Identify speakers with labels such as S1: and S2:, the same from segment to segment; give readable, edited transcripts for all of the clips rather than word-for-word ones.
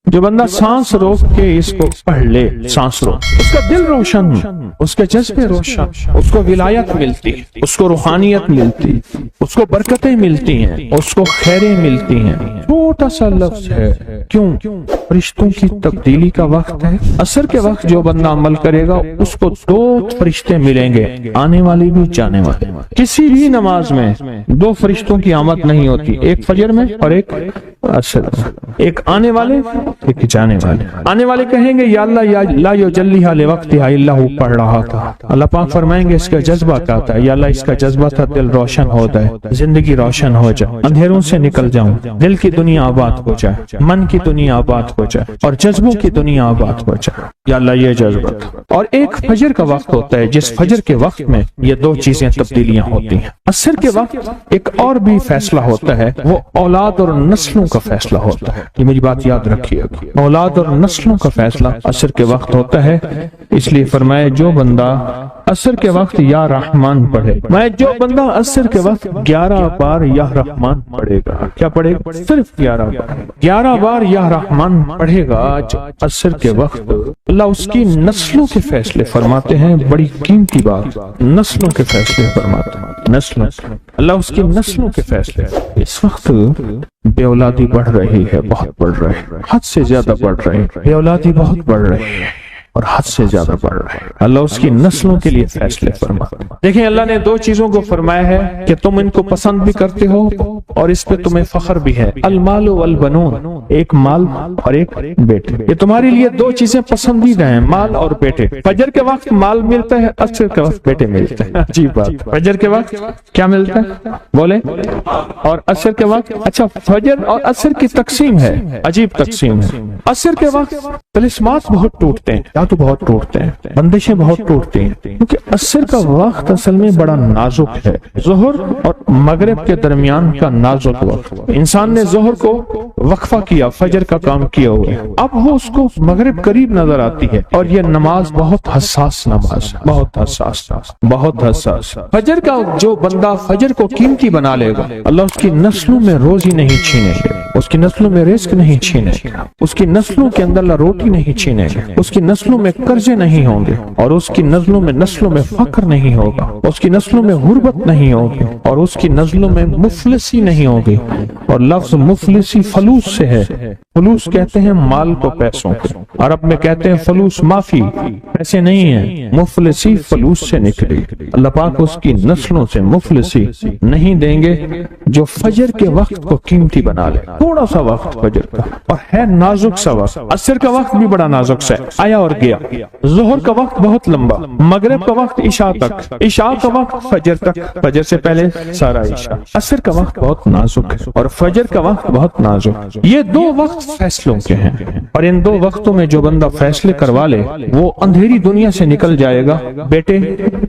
S1: جو بندہ سانس روک کے اس کو پڑھ لے، سانس روک، اس کا دل روشن، اس کے جذبے روشن، اس کو ولایت ملتی، اس کو روحانیت ملتی، اس کو برکتیں ملتی ہیں، اس کو خیریں ملتی ہیں۔ چھوٹا سا لفظ ہے، کیوں؟ فرشتوں کی تبدیلی کا وقت ہے۔ عصر کے وقت جو بندہ عمل کرے گا اس کو 2 فرشتے ملیں گے، آنے والے بھی جانے والے۔ کسی بھی نماز میں 2 فرشتوں کی آمد نہیں ہوتی، ایک فجر میں اور ایک عصر میں، ایک آنے والے ایک جانے والے۔ آنے والے کہیں گے یا اللہ یا لا یجلیھا لوقتھا الا ہو، پڑھ رہا تھا، اللہ پاک فرمائیں گے اس کا جذبہ کیا تھا؟ یا اللہ اس کا جذبہ تھا دل روشن ہو جائے، زندگی روشن ہو جائے، اندھیروں سے نکل جاؤں، دل کی دنیا آباد ہو جائے، من کی دنیا آباد ہو جائے اور جذبوں کی دنیا آباد ہو جائے، یا اللہ یہ جذبہ تھا۔ اور ایک فجر کا وقت ہوتا ہے جس فجر کے وقت میں یہ 2 چیزیں تبدیلیاں ہوتی ہیں۔ عصر کے وقت ایک اور بھی فیصلہ ہوتا ہے، وہ اولاد اور نسلوں کا فیصلہ ہوتا ہے۔ یہ میری بات یاد رکھیے گا، اولاد اور نسلوں کا فیصلہ عصر کے وقت ہوتا ہے۔ اس لیے فرمایا جو بندہ عصر کے وقت یا رحمان پڑھے، میں جو بندہ عصر کے وقت 11 بار یا رحمان پڑھے گا، کیا پڑھے گا؟ صرف 11 بار یا رحمان پڑھے گا عصر کے وقت، اللہ اس کی نسلوں کے فیصلے فرماتے ہیں۔ بڑی قیمتی بات، نسلوں کے فیصلے فرماتے ہیں، نسلوں، اللہ اس کی نسلوں کے فیصلے۔ اس وقت بے اولادی بڑھ رہی ہے، بہت بڑھ رہی ہے، حد سے زیادہ بڑھ رہی ہے، بے اولادی بہت بڑھ رہی ہے اور حد سے زیادہ بڑھ رہا ہے۔ اللہ اس کی نسلوں کے لیے فیصلے فرماتا ہے۔ دیکھیں اللہ نے 2 چیزوں کو فرمایا ہے کہ تم ان کو پسند بھی کرتے ہو اور اس پہ تمہیں فخر بھی ہے، المال والبنون، ایک مال اور ایک بیٹے۔ یہ تمہارے لیے 2 چیزیں پسندیدہ ہیں، مال اور بیٹے۔ فجر کے وقت مال ملتا ہے، عصر کے وقت بیٹے ملتے ہیں۔ عجیب بات، فجر کے وقت کیا ملتا ہے بولے، اور عصر کے وقت، اچھا فجر اور عصر کی تقسیم ہے، عجیب تقسیم ہے۔ عصر کے وقت طلسمات بہت ٹوٹتے ہیں، تو بہت ٹوٹتے ہیں، بندشیں بہت ٹوٹتی ہیں، کیونکہ عصر کا وقت اصل میں بڑا نازک ہے۔ ظہر اور مغرب کے درمیان کا نازک وقت، انسان نے ظہر کو وقفہ کیا، فجر کا کام کیا ہوا، اب وہ اس کو مغرب قریب نظر آتی ہے، اور یہ نماز بہت حساس نماز، بہت حساس، بہت حساس۔ فجر کا جو بندہ فجر کو قیمتی بنا لے گا، اللہ اس کی نسلوں میں روزی نہیں چھینے گا، اس کی نسلوں میں رزق نہیں چھینے گا، اس کی نسلوں کے اندر اللہ روٹی نہیں چھینے گا، اس کی نسلوں میں قرضے نہیں ہوں گے، اور اس کی نسلوں میں فقر نہیں ہوگا، اس کی نسلوں میں غربت نہیں ہوگی، اور اس کی نسلوں میں مفلسی نہیں ہوگی۔ اور لفظ مفلسی فلوس سے ہے، فلوس کہتے ہیں مال کو، پیسوں کو، عرب میں کہتے ہیں فلوس معافی، پیسے نہیں ہیں، مفلسی فلوس سے نکلی۔ اللہ پاک اس کی نسلوں سے مفلسی نہیں دیں گے جو فجر کے وقت کو قیمتی بنا لے۔ تھوڑا سا وقت فجر کا، اور ہے نازک سا وقت، عصر کا وقت بھی بڑا نازک سا ہے، آیا اور گیا۔ ظہر کا وقت بہت لمبا، مغرب کا وقت عشاء تک، عشاء کا وقت فجر تک، فجر سے پہلے سارا عشاء۔ عصر کا وقت بہت نازک ہے اور فجر کا وقت بہت نازک۔ یہ 2 وقت فیصلوں کے ہیں، اور ان 2 وقتوں میں جو بندہ فیصلے کروا لے وہ اندھیری دنیا سے نکل جائے گا، بیٹے،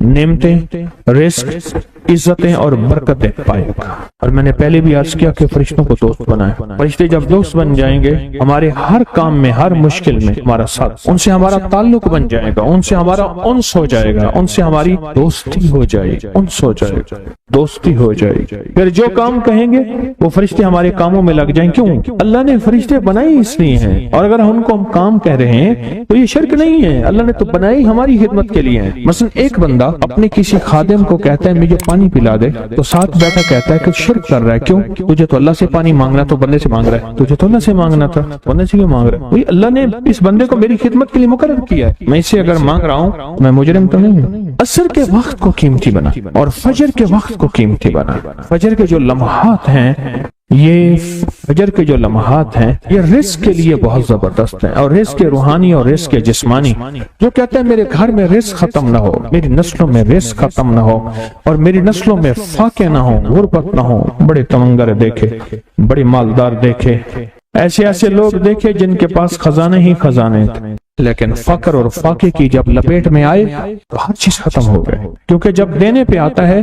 S1: نعمتیں، رزق، عزتیں اور برکتیں پائے گا۔ اور میں نے پہلے بھی عرض کیا کہ فرشتوں کو دوست بنائے، فرشتے جب دوست بن جائیں گے ہمارے ہر کام میں، ہر مشکل میں ہمارا ساتھ، ان سے ہمارا تعلق بن جائے گا، ان سے ہمارا انس ہو جائے گا، ان سے ہماری دوستی ہو جائے گی، انس ہو جائے گا، دوستی ہو جائے گی۔ پھر جو کام کہیں گے وہ فرشتے ہمارے کاموں میں لگ جائیں۔ کیوں؟ اللہ نے فرشتے بنائی اس لیے ہیں، اور اگر ان کو ہم کام کہہ رہے ہیں تو یہ شرک نہیں ہے، اللہ نے تو بنائی ہماری خدمت کے لیے ہے۔ مثلا ایک بندہ اپنے کسی خادم کو کہتا ہے مجھے پانی پلا دے، تو ساتھ بیٹھا کہتا ہے کہ شرک کر رہا ہے۔ کیوں؟ تجھے تو اللہ سے پانی مانگنا تو بندے سے مانگ رہا ہے، تجھے تو اللہ سے مانگنا تھا، بندے سے کیوں مانگ رہا ہے؟ وہی اللہ نے اس بندے کو میری خدمت کے لیے مقرر کیا ہے، میں اسے اگر مانگ رہا ہوں میں مجرم تو نہیں ہوں۔ عصر کے وقت کو قیمتی بنا اور فجر کے وقت کو قیمتی بنا۔ فجر کے جو لمحات ہیں، یہ فجر کے جو لمحات ہیں یہ رزق کے لیے بہت زبردست ہیں، اور رزق کے روحانی اور رزق کے جسمانی۔ جو کہتے ہیں میرے گھر میں رزق ختم نہ ہو، میری نسلوں میں رزق ختم نہ ہو، اور میری نسلوں میں فاقے نہ ہو، غربت نہ ہو، بڑے تمنگر دیکھے، بڑے مالدار دیکھے، ایسے لوگ دیکھے جن کے پاس خزانے ہی خزانے تھے، لیکن فقر اور فاقے کی جب لپیٹ میں آئے تو ہر چیز ختم ہو گئے، کیونکہ جب دینے پہ آتا ہے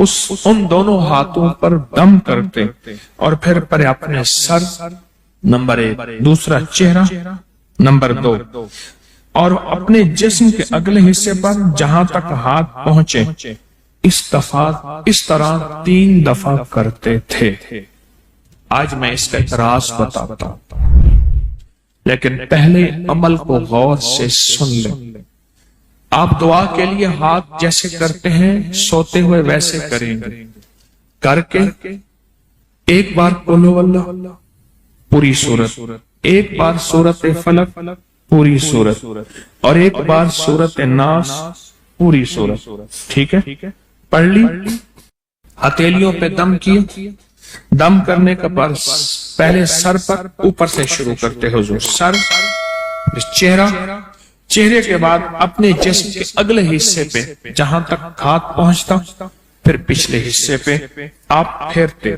S1: ان دونوں ہاتھوں پر دم کرتے اور پھر پر اپنے سر، نمبر 1، دوسرا چہرہ، نمبر 2، اور اپنے جسم کے اگلے حصے پر جہاں تک ہاتھ پہنچے اس طرح 3 دفعہ کرتے تھے۔ آج میں اس کا اعتراض بتاتا ہوں، لیکن پہلے عمل کو غور سے سن لیں۔ آپ دعا کے لیے ہاتھ جیسے کرتے ہیں سوتے ہوئے ویسے کریں گے، کر کے ایک بار قل ہو اللہ پوری سورت، ایک بار سورت فلق پوری سورت، اور ایک بار سورت ناس پوری سورت، ٹھیک ہے؟ پڑھ لی، ہتھیلیوں پہ دم کیا، دم کرنے کا پہلے سر پر اوپر سے شروع کرتے حضور، سر، چہرہ، چہرے کے بعد اپنے جسم کے اگلے حصے پہ جہاں تک ہاتھ پہنچتا، پھر پچھلے حصے پہ آپ پھیرتے،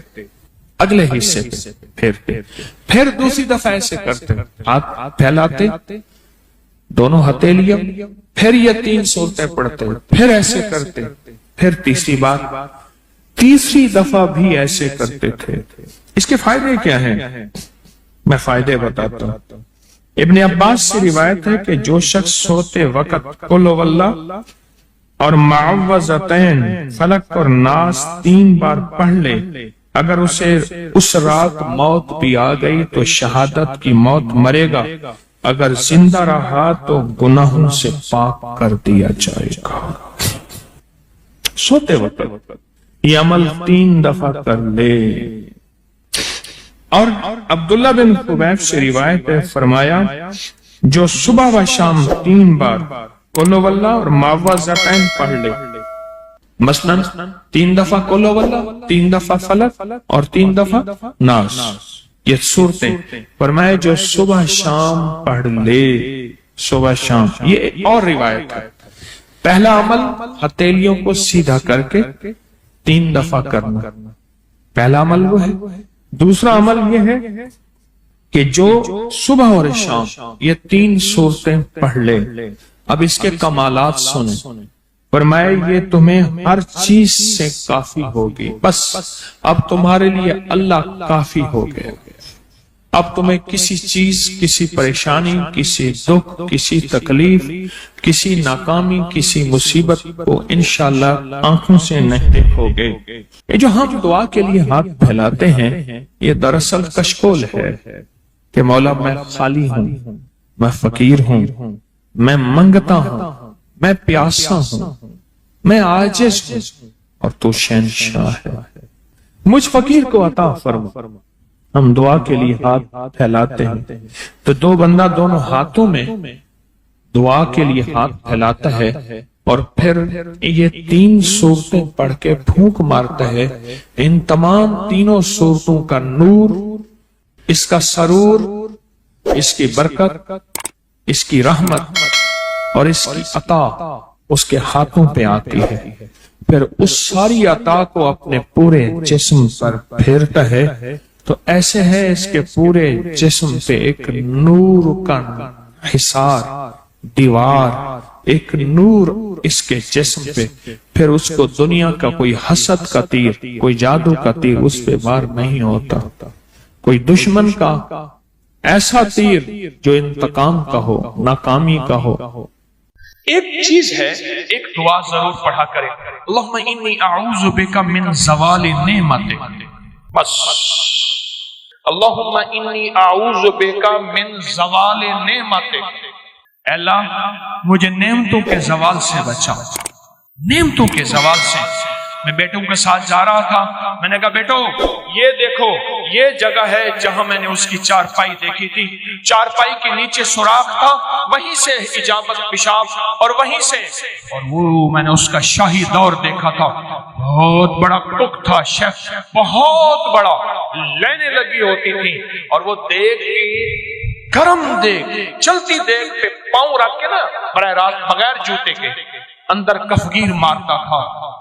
S1: اگلے حصے پہ پھیرتے، پھر دوسری دفعہ ایسے کرتے، ہاتھ پھیلاتے، دونوں ہتھیلیاں، پھر یہ 3 سورتیں پڑھتے، پھر ایسے کرتے، پھر تیسری بار، تیسری دفعہ بھی ایسے کرتے تھے۔ اس کے فائدے کیا ہیں؟ میں فائدے بتاتا ہوں۔ ابن عباس سے روایت ہے کہ جو شخص سوتے وقت قل ہو اللہ اور معوذتین فلق اور ناس 3 بار پڑھ لے، اگر اسے اس رات موت بھی آ گئی تو شہادت کی موت مرے گا، اگر زندہ رہا تو گناہوں سے پاک کر دیا جائے گا۔ سوتے وقت یہ عمل 3 دفعہ کر لے۔ اور عبداللہ بن خبیب سے روایت ہے، فرمایا جو صبح و شام 3 بار قل ہو اللہ اور معوذتین پڑھ لے، مثلا 3 دفعہ قل ہو اللہ، 3 دفعہ فلق اور 3 دفعہ ناس، یہ صورتیں، فرمایا جو صبح شام پڑھ لے، صبح شام۔ یہ اور روایت ہے، پہلا عمل ہتھیلیوں کو سیدھا کر کے 3 دفعہ کرنا، پہلا عمل وہ ہے۔ دوسرا عمل یہ ہے کہ جو صبح اور شام یہ 3 صورتیں پڑھ لے۔ اب اس کے کمالات سنیں، فرمایا یہ تمہیں ہر چیز سے کافی ہوگی، بس اب تمہارے لیے اللہ کافی ہو گئے، اب تمہیں کسی چیز، کسی پریشانی، کسی دکھ، کسی تکلیف، کسی ناکامی، کسی مصیبت کو انشاءاللہ آنکھوں سے نہیں دیکھو گے۔ یہ جو ہم دعا کے لیے ہاتھ پھیلاتے ہیں یہ دراصل کشکول ہے کہ مولا میں خالی ہوں، میں فقیر ہوں، میں منگتا ہوں، میں پیاسا ہوں، میں عاجز ہوں، اور تو شہنشاہ ہے، مجھ فقیر کو عطا فرما۔ ہم دعا کے لیے ہاتھ پھیلاتے ہیں تو دو بندہ دونوں ہاتھوں میں دعا کے لیے ہاتھ پھیلاتا ہے اور پھر یہ 3 صورتیں پڑھ کے پھونک مارتا ہے۔ ان تمام 3 صورتوں کا نور، اس کا سرور، اس کی برکت، اس کی رحمت اور اس کی عطا اس کے ہاتھوں پہ آتی ہے، پھر اس ساری عطا کو اپنے پورے جسم پر پھیرتا ہے تو ایسے ہے اس کے پورے جسم پہ ایک نور کا حصار، دیوار، ایک نور اس کے جسم پہ، پھر اس کو دنیا کا کوئی حسد کا تیر، کوئی جادو کا تیر اس پہ وار نہیں ہوتا، کوئی دشمن کا ایسا تیر جو انتقام کا ہو، ناکامی کا ہو۔ ایک چیز ہے، ایک دعا ضرور پڑھا کرے، اللہم انی اعوذ بک من زوال نعمتک، بس اللہم انی اعوذ بک من زوال نعمتک، اے اللہ مجھے نعمتوں کے زوال سے بچا، نعمتوں کے زوال سے۔ میں بیٹوں کے ساتھ جا رہا تھا، میں نے کہا بیٹو یہ دیکھو یہ جگہ ہے جہاں میں نے اس کی چارپائی دیکھی تھی، چارپائی کے نیچے سوراخ تھا، وہیں سے اجابت پیشاب، اور وہیں سے، اور وہ میں نے اس کا شاہی دور دیکھا تھا، بہت بڑا ٹک تھا شیف، بہت بڑا، لینے لگی ہوتی تھی، اور وہ دیکھ گرم دیکھ، چلتی دیکھ پہ پاؤں رکھ کے نا براہ راست بغیر جوتے کے اندر کفگیر مارتا تھا،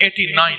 S1: 89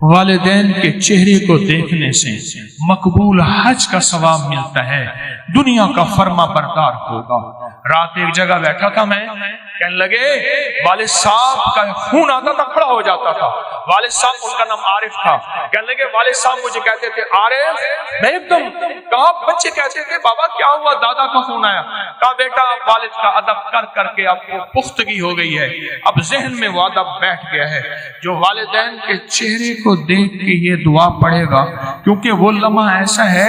S1: والدین کے چہرے کو دیکھنے سے مقبول حج کا ثواب ملتا ہے، دنیا کا فرما بردار ہوگا۔ رات ایک جگہ بیٹھا تھا میں، کہنے لگے والد صاحب کا خون آتا تھا، کھڑا ہو جاتا تھا۔ والد صاحب، ان کا نام عارف تھا، کہنے لگے والد صاحب مجھے کہتے تھے عارف، میں ایک دم کہا، بچے کہتے تھے بابا کیا ہوا، دادا کا خون آیا؟ کہا بیٹا والد کا ادب کر کر کے آپ کو پختگی ہو گئی ہے، اب ذہن میں وہ ادب بیٹھ گیا ہے۔ جو والدین کے چہرے کو دیکھ کے یہ دعا پڑھے گا، کیونکہ وہ لمحہ ایسا ہے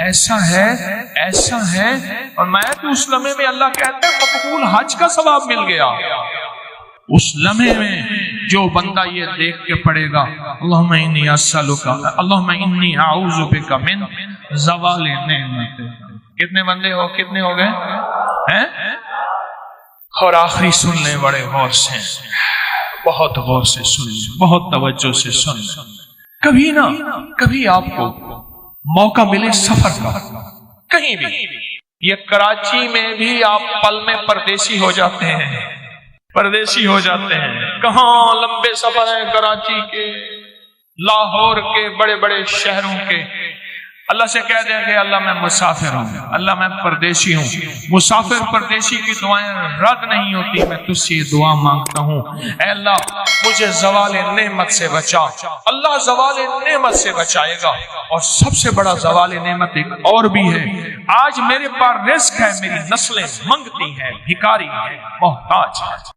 S1: ایسا ہے ایسا ہے، اور میں تو اس لمحے میں اللہ کہتا ہے مقبول حج کا ثواب مل گیا۔ اس لمحے میں جو بندہ یہ دیکھ کے پڑھے گا اللہم انی اسألک، اللہم انی اعوذ بک من زوال نعمت۔ کتنے بندے ہو، کتنے ہو گئے ہیں؟ اور آخری سن لیں بڑے غور سے، بہت غور سے سن لیں، بہت توجہ سے سن لیں۔ کبھی نہ کبھی آپ کو موقع ملے سفر کا، کہیں بھی، یہ کراچی میں بھی آپ پل میں پردیسی ہو جاتے ہیں، پردیسی ہو جاتے ہیں۔ کہاں لمبے سفر ہیں کراچی کے، لاہور کے، بڑے بڑے شہروں کے۔ اللہ سے کہہ دیں کہ اللہ میں مسافر ہوں، اللہ میں پردیسی ہوں۔ مسافر پردیسی کی دعائیں رد نہیں ہوتی، میں تجھ سے یہ دعا مانگتا ہوں، اے اللہ مجھے زوال نعمت سے بچا۔ اللہ زوال نعمت سے بچائے گا، اور سب سے بڑا زوال نعمت ایک اور بھی ہے، آج میرے پاس رزق ہے، میری نسلیں منگتی ہیں، بھکاری ہیں، محتاج ہیں۔